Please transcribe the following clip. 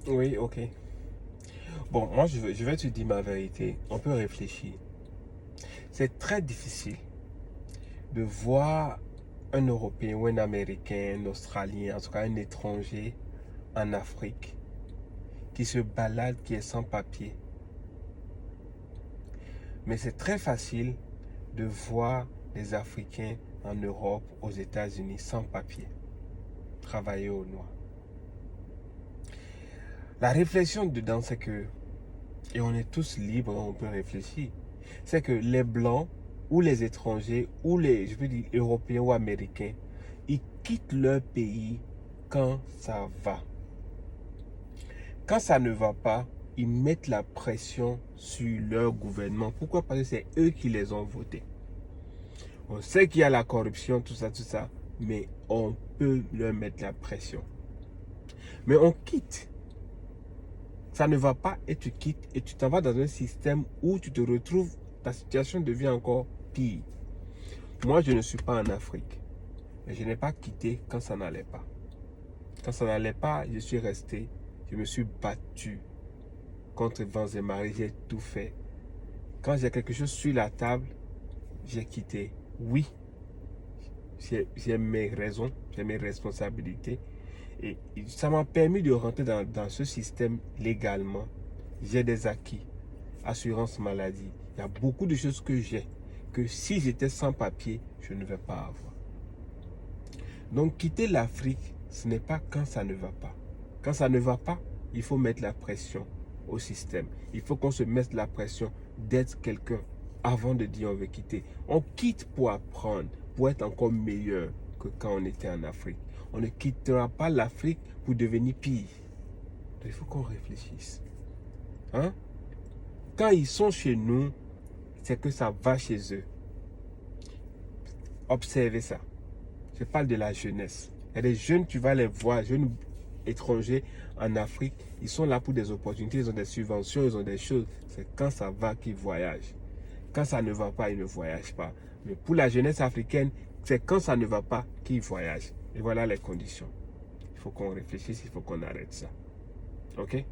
Oui, ok. Bon, moi, je vais te dire ma vérité. On peut réfléchir. C'est très difficile de voir un Européen ou un Américain, un Australien, en tout cas un étranger en Afrique qui se balade, qui est sans papier. Mais c'est très facile de voir les Africains en Europe, aux États-Unis, sans papier, travailler au noir. La réflexion dedans, c'est que, et on est tous libres, on peut réfléchir, c'est que les Blancs ou les étrangers ou les, je veux dire, Européens ou Américains, ils quittent leur pays quand ça va. Quand ça ne va pas, ils mettent la pression sur leur gouvernement. Pourquoi? Parce que c'est eux qui les ont votés. On sait qu'il y a la corruption, tout ça, mais on peut leur mettre la pression. Mais on quitte. Ça ne va pas et tu quittes et tu t'en vas dans un système où tu te retrouves, ta situation devient encore pire. Moi, je ne suis pas en Afrique. Mais je n'ai pas quitté quand ça n'allait pas. Quand ça n'allait pas, je suis resté. Je me suis battu contre vents et marées. J'ai tout fait. Quand j'ai quelque chose sur la table, j'ai quitté. Oui, j'ai mes raisons, j'ai mes responsabilités. Et ça m'a permis de rentrer dans ce système légalement. J'ai des acquis. Assurance maladie. Il y a beaucoup de choses que j'ai que si j'étais sans papier, je ne vais pas avoir. Donc quitter l'Afrique, ce n'est pas quand ça ne va pas. Quand ça ne va pas, il faut mettre la pression au système. Il faut qu'on se mette la pression d'être quelqu'un avant de dire on veut quitter. On quitte pour apprendre, pour être encore meilleur que quand on était en Afrique. On ne quittera pas l'Afrique pour devenir pire. Donc, il faut qu'on réfléchisse. Hein? Quand ils sont chez nous, c'est que ça va chez eux. Observez ça. Je parle de la jeunesse. Il y a des jeunes, tu vas les voir, jeunes étrangers en Afrique, ils sont là pour des opportunités, ils ont des subventions, ils ont des choses. C'est quand ça va qu'ils voyagent. Quand ça ne va pas, ils ne voyagent pas. Mais pour la jeunesse africaine, c'est quand ça ne va pas qu'ils voyagent. Et voilà les conditions. Il faut qu'on réfléchisse, il faut qu'on arrête ça. OK?